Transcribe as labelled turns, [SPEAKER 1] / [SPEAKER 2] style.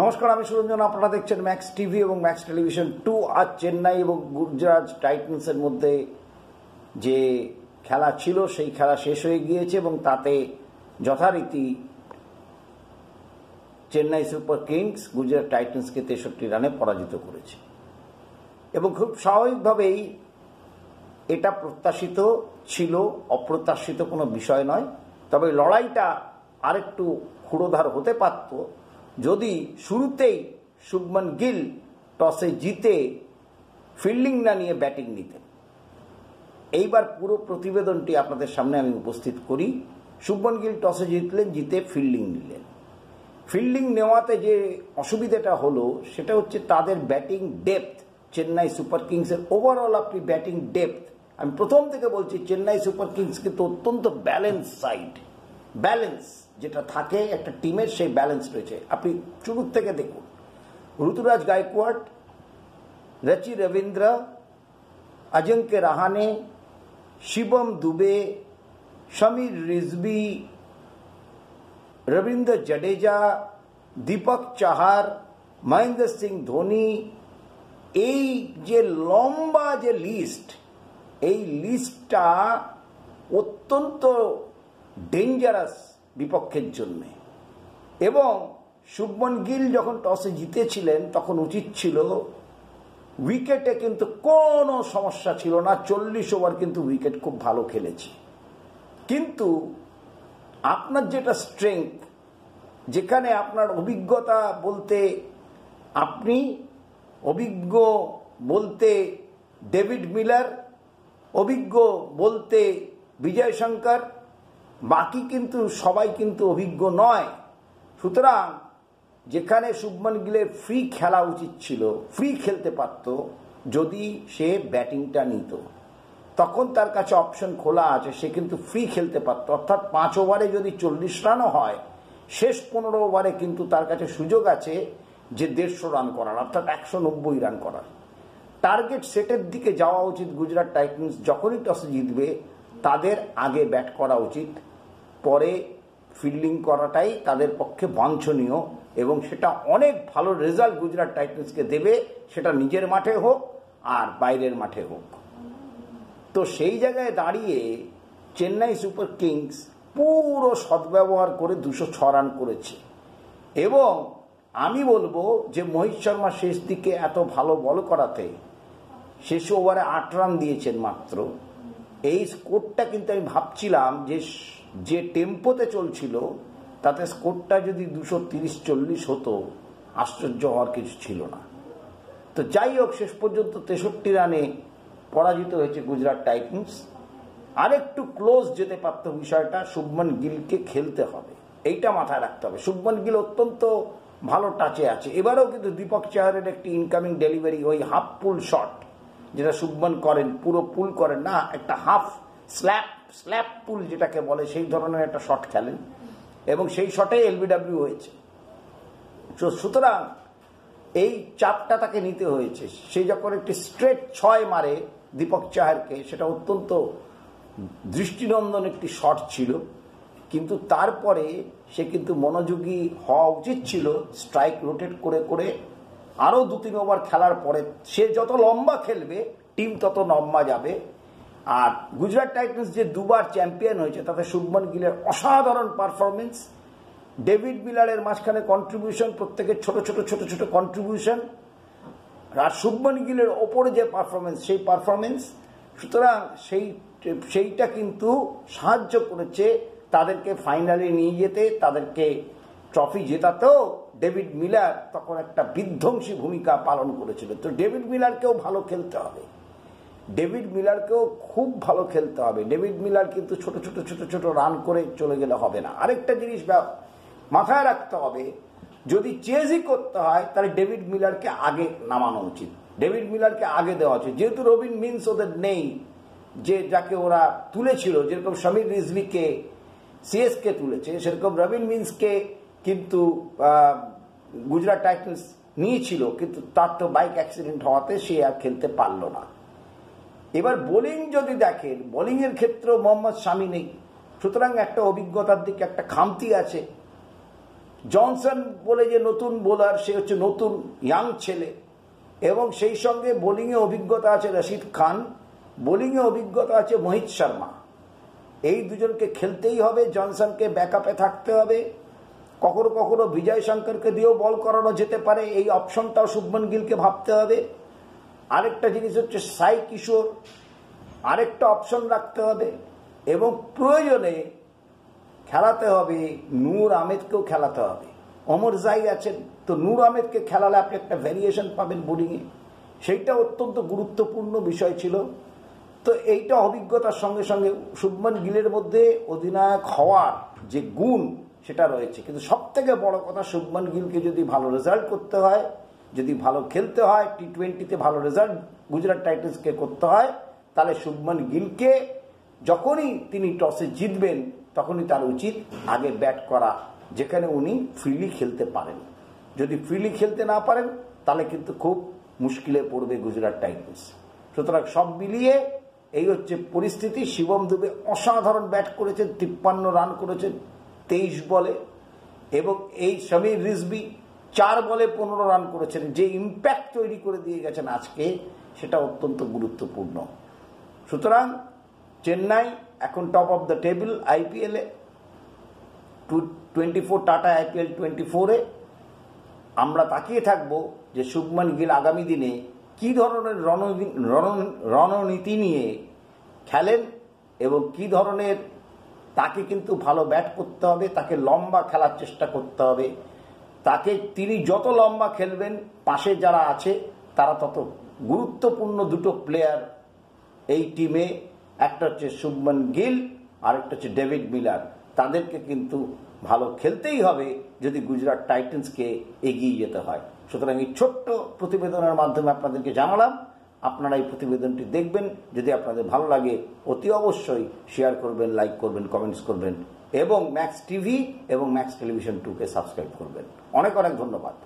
[SPEAKER 1] নমস্কার, আমি সুরঞ্জন। আপনারা দেখছেন ম্যাক্স টিভি এবং ম্যাক্স টেলিভিশন 2। আজ চেন্নাই এবং গুজরাট টাইটান্সের মধ্যে যে খেলা ছিল সেই খেলা শেষ হয়ে গিয়েছে এবং তাতে যথারীতি চেন্নাই সুপার কিংস গুজরাট টাইটান্সকে 63 রানে পরাজিত করেছে এবং খুব স্বাভাবিকভাবেই এটা প্রত্যাশিত ছিল, অপ্রত্যাশিত কোনো বিষয় নয়। তবে লড়াইটা আরেকটু ক্ষুরোধার হতে পারত যদি শুরুতেই শুভমন গিল টসে জিতে ফিল্ডিং না নিয়ে ব্যাটিং নিতেন। এইবার পুরো প্রতিবেদনটি আপনাদের সামনে আমি উপস্থিত করি। শুভমন গিল টসে জিতলেন, জিতে ফিল্ডিং নিলেন। ফিল্ডিং নেওয়াতে যে অসুবিধাটা হলো সেটা হচ্ছে তাদের ব্যাটিং ডেপথ। চেন্নাই সুপার কিংসের ওভারঅল আপনি ব্যাটিং ডেপথ, আমি প্রথম থেকে বলছি চেন্নাই সুপার কিংস কিন্তু অত্যন্ত ব্যালেন্স সাইড। ব্যালেন্স যেটা থাকে একটা টিমের, সেই ব্যালেন্স রয়েছে। আপনি শুরুর থেকে দেখুন, ঋতুরাজ গায়কোয়াড়, রচি রবীন্দ্র, অজিঙ্ক্য রাহানে, শিবম দুবে, সমীর রিজভি, রবীন্দ্র জাডেজা, দীপক চাহার, মহেন্দ্র সিং ধোনি, এই যে লম্বা যে লিস্ট, এই লিস্টটা অত্যন্ত ডেঞ্জারাস বিপক্ষের জন্য। এবং শুভমন গিল যখন টসে জিতেছিলেন তখন উচিত ছিল, উইকেটে কিন্তু কোনো সমস্যা ছিল না, 40 ওভার কিন্তু উইকেট খুব ভালো খেলেছে। কিন্তু আপনার যেটা স্ট্রেংথ, যেখানে আপনার অভিজ্ঞতা বলতে আপনি অভিজ্ঞ বলতে ডেভিড মিলার, অভিজ্ঞ বলতে বিজয় শঙ্কর, বাকি কিন্তু সবাই কিন্তু অভিজ্ঞ নয়। সুতরাং যেখানে শুভমন গিলের ফ্রি খেলা উচিত ছিল, ফ্রি খেলতে পারত যদি সে ব্যাটিংটা নিত, তখন তার কাছে অপশন খোলা আছে, সে কিন্তু ফ্রি খেলতে পারত। অর্থাৎ 5 ওভারে যদি 40 রানও হয়, শেষ 15 ওভারে কিন্তু তার কাছে সুযোগ আছে যে 150 রান করার, অর্থাৎ 190 রান করার। টার্গেট সেটের দিকে যাওয়া উচিত গুজরাট টাইটান্স। যখনই টসে জিতবে তাদের আগে ব্যাট করা উচিত, পরে ফিল্ডিং করাটাই তাদের পক্ষে বাঞ্ছনীয় এবং সেটা অনেক ভালো রেজাল্ট গুজরাট টাইটান্সকে দেবে, সেটা নিজের মাঠে হোক আর বাইরের মাঠে হোক। তো সেই জায়গায় দাঁড়িয়ে চেন্নাই সুপার কিংস পুরো সদ্ব্যবহার করে 206 রান করেছে। এবং আমি বলবো যে মোহিত শর্মা শেষ দিকে এত ভালো বল করাতে শেষ ওভারে 8 রান দিয়েছেন মাত্র। এই স্কোরটা কিন্তু আমি ভাবছিলাম যে টেম্পোতে চলছিল তাতে স্কোরটা যদি 230-40 হতো, আশ্চর্য হওয়ার কিছু ছিল না। তো যাই হোক, শেষ পর্যন্ত 63 রানে পরাজিত হয়েছে গুজরাট টাইটান্স। আরেকটু ক্লোজ যেতে পারত বিষয়টা, শুভমন গিলকে খেলতে হবে, এইটা মাথায় রাখতে হবে। শুভমন গিল অত্যন্ত ভালো টাচে আছে। এবারেও কিন্তু দীপক চাহারের একটি ইনকামিং ডেলিভারি, ওই হাফ পুল শট যেটা শুভমন করেন, পুরো পুল করেন না, একটা হাফ স্ল্যাপ পুল যেটাকে বলে, সেই ধরনের একটা শট খেলেন এবং সেই শটে এলবিডব্লিউ হয়েছে। সুতরাং এই চাপটা তাকে নিতে হয়েছে। সে যখন একটি স্ট্রেট 6 মারে দীপক চাহারকে, সেটা অত্যন্ত দৃষ্টিনন্দন একটি শট ছিল। কিন্তু তারপরে সে কিন্তু মনোযোগী হওয়া উচিত ছিল, স্ট্রাইক রোটেট করে করে আরও 2-3 ওভার খেলার পরে সে যত লম্বা খেলবে টিম তত লম্বা যাবে। আর গুজরাট টাইটান্স যে 2বার চ্যাম্পিয়ন হয়েছে তাতে শুভমন গিলের অসাধারণ পারফরমেন্স, ডেভিড মিলারের মাঝখানে কন্ট্রিবিউশন, প্রত্যেকের ছোট ছোট কন্ট্রিবিউশন, আর শুভমন গিলের ওপরে যে পারফরমেন্স, সেই পারফরমেন্স। সুতরাং সেইটা কিন্তু সাহায্য করেছে তাদেরকে ফাইনালে নিয়ে যেতে, তাদেরকে ট্রফি জেতাতেও ডেভিড মিলার তখন একটা বিধ্বংসী ভূমিকা পালন করেছিল। তো ডেভিড মিলারকেও ভালো খেলতে হবে, ডেভিড মিলারকেও খুব ভালো খেলতে হবে। ডেভিড মিলার কিন্তু ছোট রান করে চলে গেলে হবে না। আরেকটা জিনিস মাথায় রাখতে হবে, যদি চেজই করতে হয় তাহলে ডেভিড মিলারকে আগে নামানো উচিত, ডেভিড মিলারকে আগে দেওয়া উচিত। যেহেতু রবিন মিন্স ওদের নেই, যে যাকে ওরা তুলেছিল, যেরকম সমীর রিজভিকে সিএসকে তুলেছে, সেরকম রবিন মিন্সকে কিন্তু গুজরাট টাইটান্স নিয়েছিল, কিন্তু তার তো বাইক অ্যাক্সিডেন্ট হওয়াতে সে আর খেলতে পারল না। এবার বোলিং যদি দেখেন, বোলিংয়ের ক্ষেত্রেও মোহাম্মদ শামি নেই, সুতরাং একটা অভিজ্ঞতার দিকে একটা খামতি আছে। জনসন বলে যে নতুন বোলার, সে হচ্ছে নতুন ইয়াং ছেলে, এবং সেই সঙ্গে বোলিংয়ে অভিজ্ঞতা আছে রশিদ খান, বোলিংয়ে অভিজ্ঞতা আছে মোহিত শর্মা। এই দুজনকে খেলতেই হবে, জনসনকে ব্যাকআপে থাকতে হবে। কখনো কখনো বিজয় শঙ্করকে দিয়েও বল করানো যেতে পারে, এই অপশনটাও শুভমন গিলকে ভাবতে হবে। আরেকটা জিনিস হচ্ছে সাই কিশোর, আরেকটা অপশন রাখতে হবে, এবং প্রয়োজনে খেলাতে হবে নূর আহমেদকেও খেলাতে হবে। অমর জাই আছেন, তো নূর আহমেদকে খেলালে আপনি একটা ভ্যারিয়েশন পাবেন বোলিংয়ে, সেইটা অত্যন্ত গুরুত্বপূর্ণ বিষয় ছিল। তো এইটা অভিজ্ঞতার সঙ্গে সঙ্গে শুভমন গিলের মধ্যে অধিনায়ক হওয়ার যে গুণ সেটা রয়েছে। কিন্তু সব থেকে বড় কথা, শুভমন গিলকে যদি ভালো রেজাল্ট করতে হয়, যদি ভালো খেলতে হয়, টি-20তে ভালো রেজাল্ট গুজরাট টাইটান্সকে করতে হয়, তাহলে শুভমন গিলকে যখনই তিনি টসে জিতবেন তখনই তার উচিত আগে ব্যাট করা, যেখানে উনি ফ্রিলি খেলতে পারেন। যদি ফ্রিলি খেলতে না পারেন তাহলে কিন্তু খুব মুশকিলে পড়বে গুজরাট টাইটান্স। সুতরাং সব মিলিয়ে এই হচ্ছে পরিস্থিতি। শিবম দুবে অসাধারণ ব্যাট করেছেন, 53 রান করেছেন 23 বলে, এবং এই সমীর রিজভি 4 বলে 15 রান করেছেন। যে ইম্প্যাক্ট তৈরি করে দিয়ে গেছেন আজকে, সেটা অত্যন্ত গুরুত্বপূর্ণ। সুতরাং চেন্নাই এখন টপ অফ দ্য টেবিল আইপিএলে, 24 টাটা আইপিএল 24-এ। আমরা তাকিয়ে থাকব যে শুভমন গিল আগামী দিনে কি ধরনের রণনীতি নিয়ে খেলেন, এবং কি ধরনের, তাকে কিন্তু ভালো ব্যাট করতে হবে, তাকে লম্বা খেলার চেষ্টা করতে হবে। তিনি যত লম্বা খেলবেন, পাশে যারা আছে তারা তত গুরুত্বপূর্ণ দুটো প্লেয়ার এই টিমে, একটা হচ্ছে শুভমন গিল আর একটা হচ্ছে ডেভিড মিলার। তাদেরকে কিন্তু ভালো খেলতেই হবে যদি গুজরাট টাইটান্সকে এগিয়ে যেতে হয়। সুতরাং এই ছোট্ট প্রতিবেদনের মাধ্যমে আপনাদেরকে জানালাম। আপনারা এই প্রতিবেদনটি দেখবেন, যদি আপনাদের ভালো লাগে অতি অবশ্যই শেয়ার করবেন, লাইক করবেন, কমেন্টস করবেন, এবং ম্যাক্স টিভি এবং ম্যাক্স টেলিভিশন 2-কে সাবস্ক্রাইব করবেন। অনেক অনেক ধন্যবাদ।